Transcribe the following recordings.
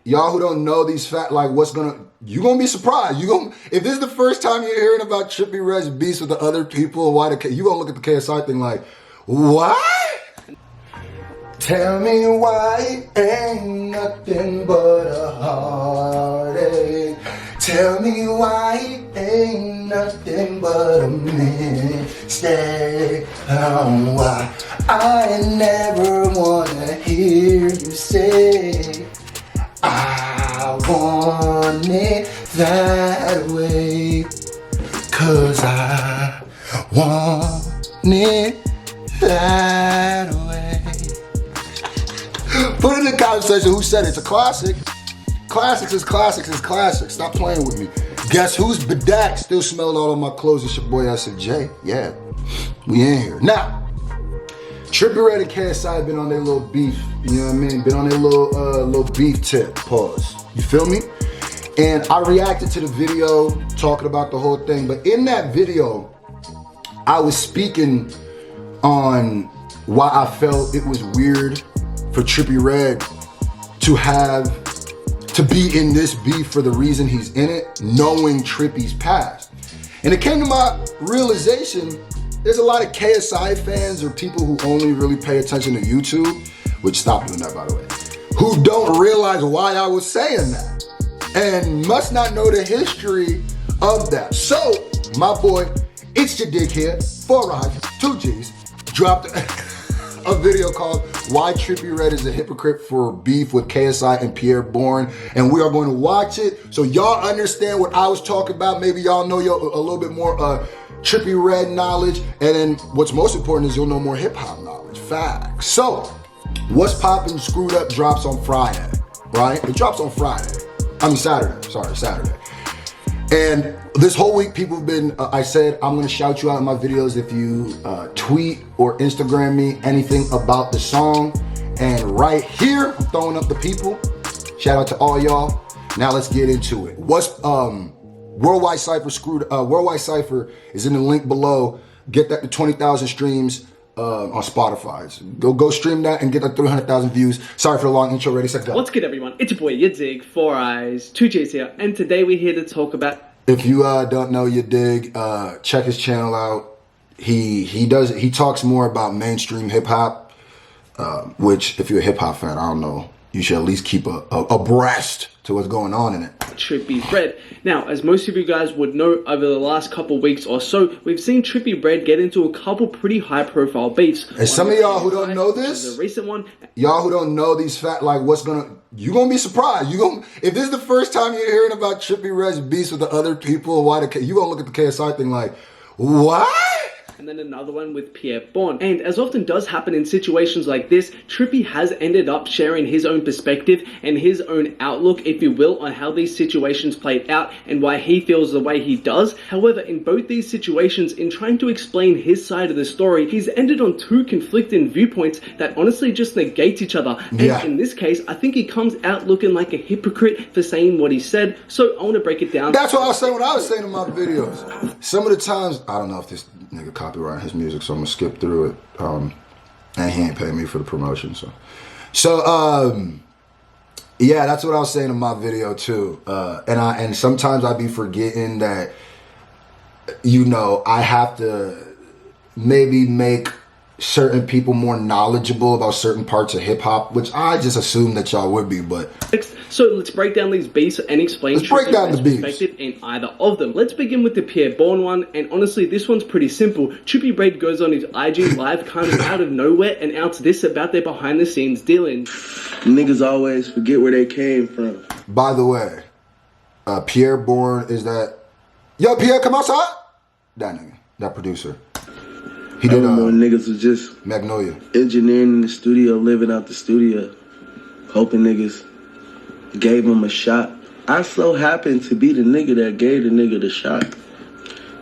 Y'all who don't know these facts, like you gonna be surprised. If this is the first time you're hearing about Trippie Redd's beefs with the other people, you gonna look at the KSI thing like, what? Tell me why it ain't nothing but a heartache. Tell me why it ain't nothing but a mistake. Oh, why I never wanna hear you say I want it that way, 'cause I want it that way. Put in the comment section who said it. It's a classic. Classics is classics is classics. Stop playing with me. Guess who's bedacked? Still smelling all of my clothes. It's your boy SFJ. Yeah, we in here. Now, Trippie Redd and KSI have been on their little beef. You know what I mean? Been on their little beef tip. Pause. You feel me? And I reacted to the video talking about the whole thing. But in that video, I was speaking on why I felt it was weird for Trippie Redd to be in this beef for the reason he's in it, knowing Trippie's past. And it came to my realization, there's a lot of KSI fans or people who only really pay attention to YouTube, which stop doing that by the way, who don't realize why I was saying that and must not know the history of that. So, my boy, it's your dick here, 4 Raj, 2 G's, dropped a video called Why Trippie Redd is a Hypocrite for Beef with KSI and Pi'erre Bourne. And we are going to watch it so y'all understand what I was talking about. Maybe y'all know a little bit more Trippie Redd knowledge. And then what's most important is you'll know more hip hop knowledge. Facts. So, What's Poppin' Screwed Up drops on Friday, right? It drops on Friday. I mean Saturday, sorry, Saturday. And this whole week, people have been, I said, I'm gonna shout you out in my videos if you tweet or Instagram me anything about the song. And right here, I'm throwing up the people. Shout out to all y'all. Now let's get into it. Worldwide Cypher Worldwide Cypher is in the link below. Get that to 20,000 streams on Spotify. So go stream that and get that 300,000 views. Sorry for the long intro. Ready, set, go. What's good, everyone? It's your boy Dig, 4 Eyes, 2 J's here, and today we're here to talk about. If you don't know Dig, check his channel out. He talks more about mainstream hip hop, which if you're a hip hop fan, I don't know, you should at least keep abreast to what's going on in it. Trippie Redd. Now, as most of you guys would know, over the last couple weeks or so, we've seen Trippie Redd get into a couple pretty high-profile beefs. And some of y'all who don't know this, the recent one, y'all who don't know these facts, like you gonna be surprised. If this is the first time you're hearing about Trippie Redd's beefs with the other people, you gonna look at the KSI thing like, what? And then another one with Pi'erre Bourne. And as often does happen in situations like this, Trippie has ended up sharing his own perspective and his own outlook, if you will, on how these situations played out and why he feels the way he does. However, in both these situations, in trying to explain his side of the story, he's ended on 2 conflicting viewpoints that honestly just negate each other. And in this case, I think he comes out looking like a hypocrite for saying what he said. So I want to break it down. That's what I was saying when I was saying in my videos. Some of the times, I don't know if this nigga copyright his music, so I'm gonna skip through it. And he ain't paying me for the promotion, so yeah, that's what I was saying in my video too. And sometimes I be forgetting that, you know, I have to maybe make certain people more knowledgeable about certain parts of hip hop, which I just assumed that y'all would be, but. So let's break down these beefs and explain Trippie Redd's perspective in either of them. Let's begin with the Pi'erre Bourne one, and honestly, this one's pretty simple. Trippie Redd goes on his IG live kind of out of nowhere and outs this about their behind the scenes dealings. Niggas always forget where they came from. By the way, Pi'erre Bourne is that, yo, Pi'erre, come outside? That nigga, that producer. He did more niggas was just Magnolia. Engineering in the studio, living out the studio, hoping niggas gave him a shot. I so happened to be the nigga that gave the nigga the shot.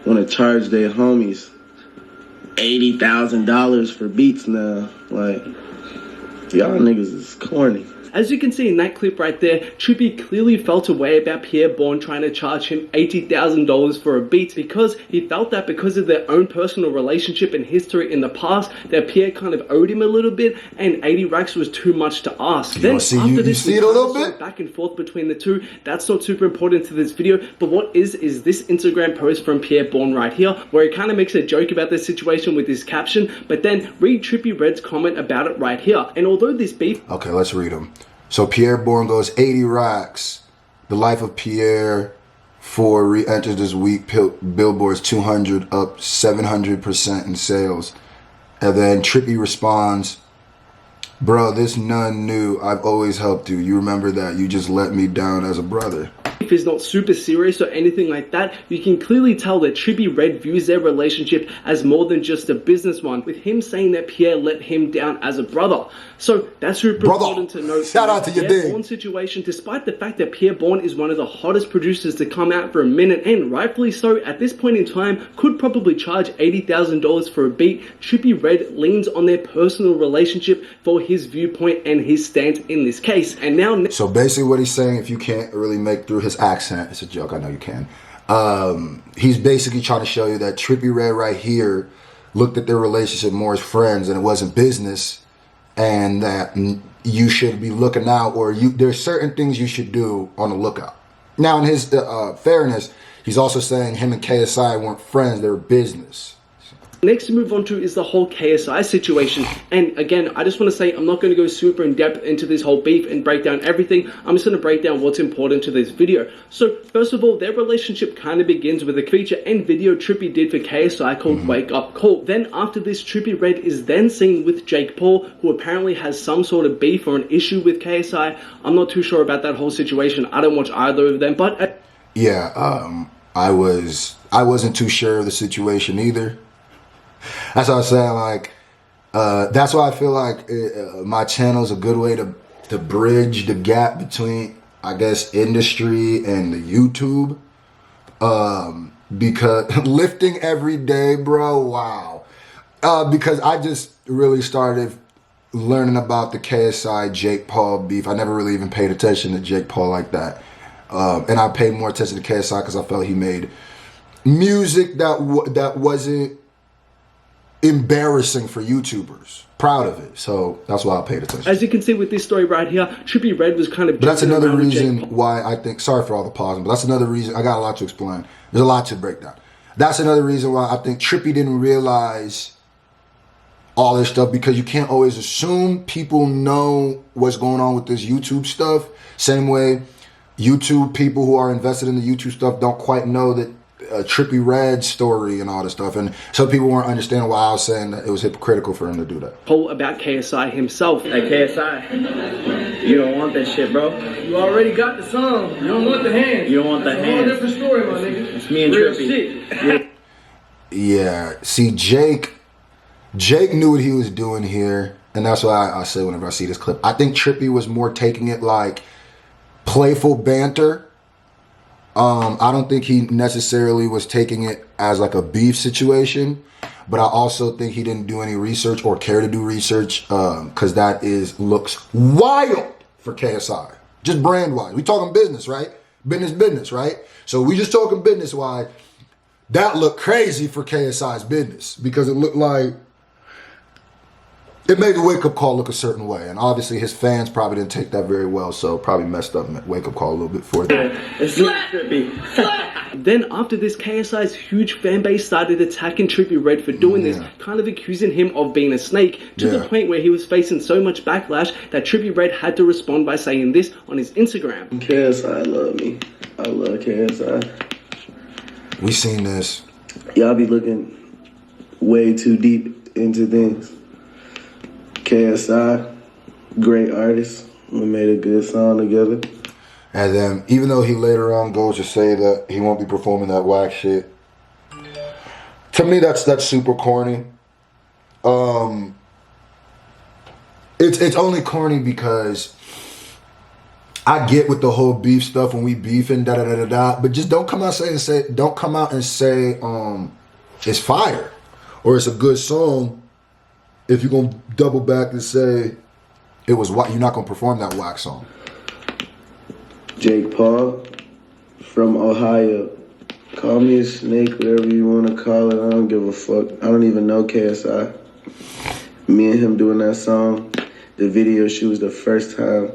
Wanna charge their homies $80,000 for beats now. Like, y'all niggas is corny. As you can see in that clip right there, Trippie clearly felt a way about Pi'erre Bourne trying to charge him $80,000 for a beat, because he felt that because of their own personal relationship and history in the past, that Pi'erre kind of owed him a little bit, and 80 racks was too much to ask. Then after this, see it a little bit back and forth between the two. That's not super important to this video, but what is this Instagram post from Pi'erre Bourne right here, where he kind of makes a joke about this situation with his caption, but then read Trippie Redd's comment about it right here. And although this beef... Okay, let's read them. So Pi'erre Bourne goes, 80 racks. The life of Pi'erre 4 re-enters this week. Billboard's 200 up 700% in sales. And then Trippie responds, bro, this none new. I've always helped you. You remember that. You just let me down as a brother. If it's not super serious or anything like that, you can clearly tell that Trippie Redd views their relationship as more than just a business one, with him saying that Pi'erre let him down as a brother. So that's super important to note. Shout out to your Pi'erre Bourne situation, despite the fact that Pi'erre Bourne is one of the hottest producers to come out for a minute, and rightfully so at this point in time, could probably charge $80,000 for a beat, Trippie Redd leans on their personal relationship for his viewpoint and his stance in this case. And now... So basically what he's saying, if you can't really make through his accent, it's a joke, I know you can. He's basically trying to show you that Trippie Redd right here looked at their relationship more as friends and it wasn't business, and that you should be looking out, or there's certain things you should do on the lookout. Now in his fairness, he's also saying him and KSI weren't friends, they were business. Next to move on to is the whole KSI situation. And again, I just want to say I'm not going to go super in depth into this whole beef and break down everything. I'm just going to break down what's important to this video. So first of all, their relationship kind of begins with a feature and video Trippie did for KSI called Wake Up Call. Then after this, Trippie Redd is then seen with Jake Paul, who apparently has some sort of beef or an issue with KSI. I'm not too sure about that whole situation. I don't watch either of them, but... Yeah, I wasn't too sure of the situation either. That's what I was saying, like, that's why I feel like my channel is a good way to bridge the gap between, I guess, industry and the YouTube. Because lifting every day, bro, wow. Because I just really started learning about the KSI Jake Paul beef. I never really even paid attention to Jake Paul like that. And I paid more attention to KSI because I felt he made music that wasn't embarrassing for YouTubers. Proud of it. So that's why I paid attention. As you can see with this story right here, Trippie Redd was kind of... But that's another reason why I think... Sorry for all the pausing, but that's another reason... I got a lot to explain. There's a lot to break down. That's another reason why I think Trippie didn't realize all this stuff, because you can't always assume people know what's going on with this YouTube stuff. Same way YouTube people who are invested in the YouTube stuff don't quite know that Trippie Redd's story and all this stuff, and some people weren't understanding why I was saying that it was hypocritical for him to do that. Whole about KSI himself. Hey KSI, you don't want that shit, bro. You already got the song. You don't want the hands. You don't want the That's hands. a whole different story, my nigga. It's me and Real Trippie. shit. Yeah, see, Jake knew what he was doing here, and that's why I say whenever I see this clip, I think Trippie was more taking it like playful banter. I don't think he necessarily was taking it as like a beef situation, but I also think he didn't do any research or care to do research, because that looks wild for KSI. Just brand wise. We talking business, right? Business, right? So we just talking business wise. That looked crazy for KSI's business, because it looked like it made the wake-up call look a certain way. And obviously his fans probably didn't take that very well, so probably messed up the wake-up call a little bit for them. It's me and Trippie. Then after this, KSI's huge fan base started attacking Trippie Redd for doing this, kind of accusing him of being a snake, to the point where he was facing so much backlash that Trippie Redd had to respond by saying this on his Instagram. KSI love me. I love KSI. We seen this. Y'all be looking way too deep into things. KSI, great artist. We made a good song together. And then, even though he later on goes to say that he won't be performing that whack shit, to me that's super corny. It's only corny because I get with the whole beef stuff when we beefing but just don't come out and say it's fire or it's a good song if you're gonna double back and say it was what you're not gonna perform that whack song? Jake Paul from Ohio. Call me a snake, whatever you want to call it. I don't give a fuck. I don't even know KSI. Me and him doing that song, the video shoot was the first time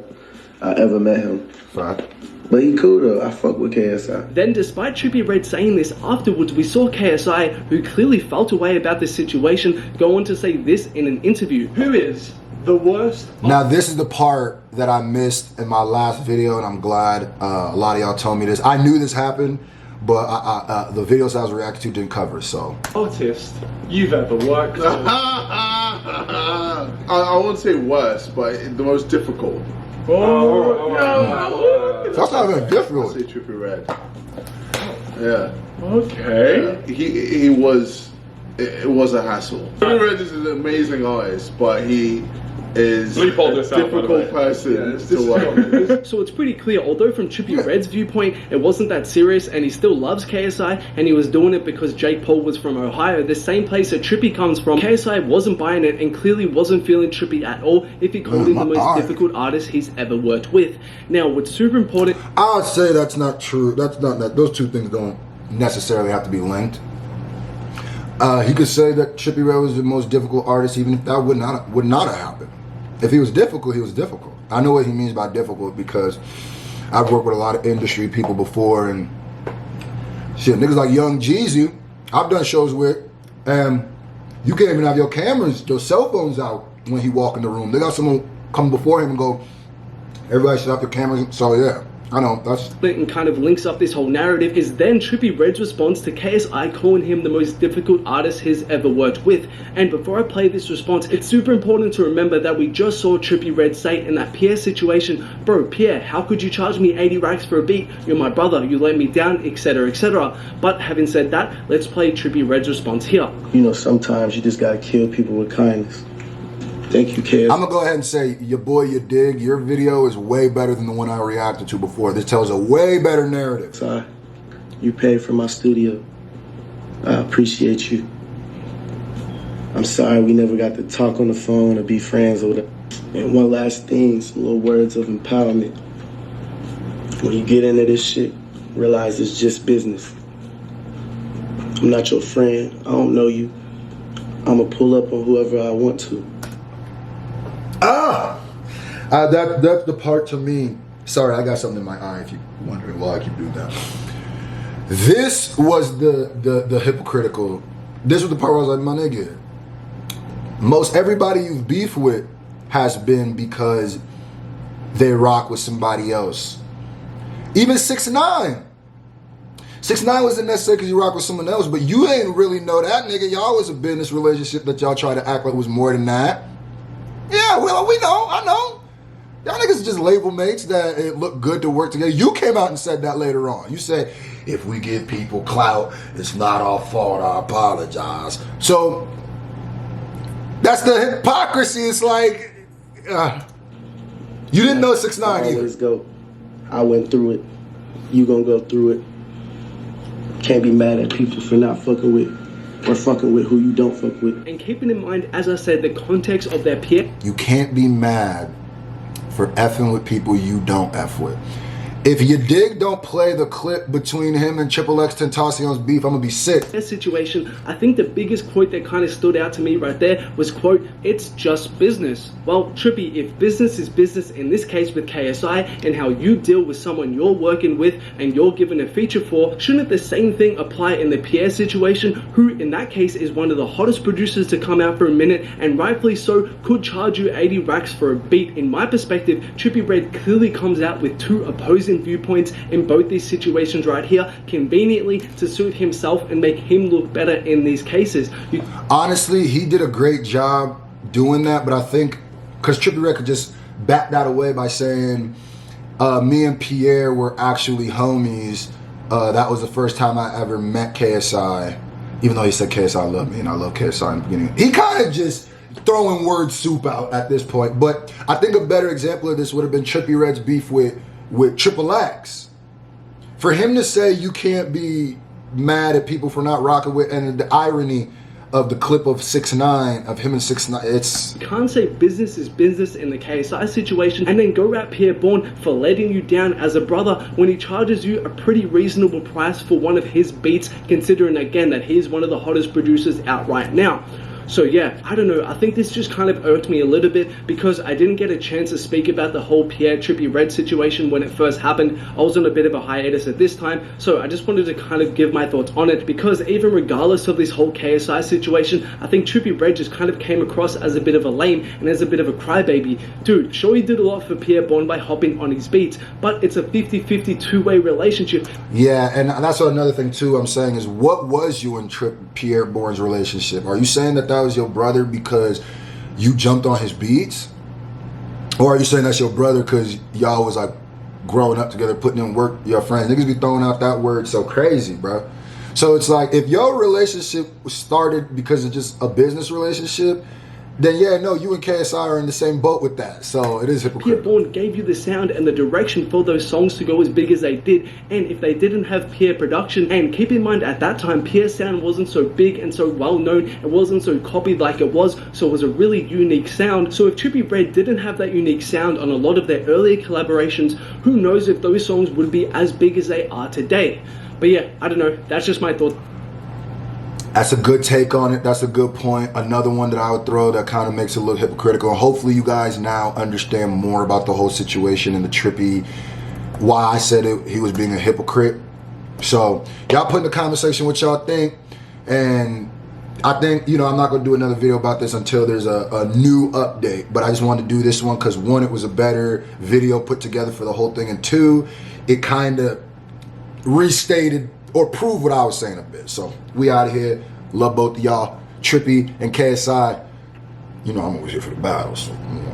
I ever met him. Right. But he cool though. I fuck with KSI. Then, despite Trippie Redd saying this afterwards, we saw KSI, who clearly felt a way about this situation, go on to say this in an interview. Who is the worst? Now, this is the part that I missed in my last video, and I'm glad a lot of y'all told me this. I knew this happened, but the videos I was reacting to didn't cover it, so. Artist you've ever worked with? I won't say worst, but the most difficult. That's not even I'll difficult. say Trippie Redd. Yeah. Okay. He was. It was a hassle. Trippie Redd is an amazing artist, but he is a difficult person to work with. So it's pretty clear, although from Trippie Redd's viewpoint, it wasn't that serious and he still loves KSI and he was doing it because Jake Paul was from Ohio, the same place that Trippie comes from, KSI wasn't buying it and clearly wasn't feeling Trippie at all if he called him the most difficult artist he's ever worked with. Now, what's super important... I would say that's not true. That's not that. Those two things don't necessarily have to be linked. He could say that Trippie Redd was the most difficult artist even if that would not have happened. If he was difficult, he was difficult. I know what he means by difficult because I've worked with a lot of industry people before and shit, niggas like Young Jeezy, I've done shows with, and you can't even have your cameras, your cell phones out when he walk in the room. They got someone come before him and go, everybody shut up your cameras. So yeah, I know, that's... and kind of links up this whole narrative is then Trippie Redd's response to KSI calling him the most difficult artist he's ever worked with. And before I play this response, it's super important to remember that we just saw Trippie Redd say in that Pi'erre situation, bro, Pi'erre, how could you charge me 80 racks for a beat? You're my brother, you let me down, etc, etc. But having said that, let's play Trippie Redd's response here. You know, sometimes you just gotta kill people with kindness. Thank you, KSI. I'm gonna go ahead and say, your boy, you dig, your video is way better than the one I reacted to before. This tells a way better narrative. Sorry. You paid for my studio. I appreciate you. I'm sorry we never got to talk on the phone or be friends or whatever. And one last thing, some little words of empowerment. When you get into this shit, realize it's just business. I'm not your friend. I don't know you. I'ma pull up on whoever I want to. That's the part to me. Sorry, I got something in my eye if you're wondering why I keep doing that. This was the hypocritical. This was the part where I was like, my nigga, most everybody you've beefed with has been because they rock with somebody else. Even 6ix9ine. 6ix9ine wasn't necessarily because you rock with someone else, but you ain't really know that, nigga. Y'all was a business relationship that y'all try to act like was more than that. Yeah, well, we know, I know. Y'all niggas just label mates that it look good to work together. You came out and said that later on. You said, if we give people clout, it's not our fault, I apologize. So, that's the hypocrisy. It's like, you didn't know 6ix9ine either. Always go. I went through it. You gonna go through it. Can't be mad at people for not fucking with or fucking with who you don't fuck with. And keeping in mind, as I said, the context of their Pi'erre. You can't be mad for effing with people you don't F with. If you dig, don't play the clip between him and Triple X Tentacion's beef. I'm gonna be sick. That situation, I think the biggest quote that kind of stood out to me right there was, quote, it's just business. Well, Trippie, if business is business, in this case with KSI, and how you deal with someone you're working with and you're given a feature for, shouldn't the same thing apply in the Pi'erre situation, who in that case is one of the hottest producers to come out for a minute, and rightfully so, could charge you 80 racks for a beat? In my perspective, Trippie Redd clearly comes out with two opposing viewpoints in both these situations right here, conveniently to suit himself and make him look better in these cases. Honestly, he did a great job doing that, but I think because Trippie Redd could just back that away by saying me and Pi'erre were actually homies. That was the first time I ever met KSI, even though he said KSI loved me and I love KSI in the beginning. He kind of just throwing word soup out at this point, but I think a better example of this would have been Trippie Redd's beef with Triple X. For him to say you can't be mad at people for not rocking with, and the irony of the clip of 6ix9ine, of him and 6ix9ine. It's... You can't say business is business in the KSI situation and then go at Pi'erre Bourne for letting you down as a brother when he charges you a pretty reasonable price for one of his beats, considering again that he's one of the hottest producers out right now. So yeah, I don't know, I think this just kind of irked me a little bit because I didn't get a chance to speak about the whole Pi'erre Trippie REDD situation when it first happened. I was on a bit of a hiatus at this time, so I just wanted to kind of give my thoughts on it, because even regardless of this whole KSI situation, I think Trippie REDD just kind of came across as a bit of a lame and as a bit of a crybaby. Dude, sure, he did a lot for Pi'erre Bourne by hopping on his beats, but it's a 50-50 two-way relationship. Yeah, and that's another thing too I'm saying is, what was you and Pi'erre Bourne's relationship? Are you saying that was your brother because you jumped on his beats? Or are you saying that's your brother because y'all was like growing up together, putting in work, your friends? Niggas be throwing out that word so crazy, bro. So it's like, if your relationship started because of just a business relationship, then yeah, no, you and KSI are in the same boat with that. So it is hypocritical. Pi'erre Bourne gave you the sound and the direction for those songs to go as big as they did, and if they didn't have Pi'erre production, and keep in mind at that time Pi'erre's sound wasn't so big and so well known, it wasn't so copied like it was, so it was a really unique sound. So if Trippie REDD didn't have that unique sound on a lot of their earlier collaborations, who knows if those songs would be as big as they are today. But yeah, I don't know, that's just my thought. That's a good take on it. That's a good point. Another one that I would throw that kind of makes it look hypocritical. And hopefully you guys now understand more about the whole situation and the Trippie, why I said he was being a hypocrite. So y'all put in the comment section what y'all think. And I think, you know, I'm not going to do another video about this until there's a new update. But I just wanted to do this one because, one, it was a better video put together for the whole thing. And two, it kind of restated or prove what I was saying a bit. So we out of here. Love both of y'all. Trippie and KSI. You know I'm always here for the battles. So, you know.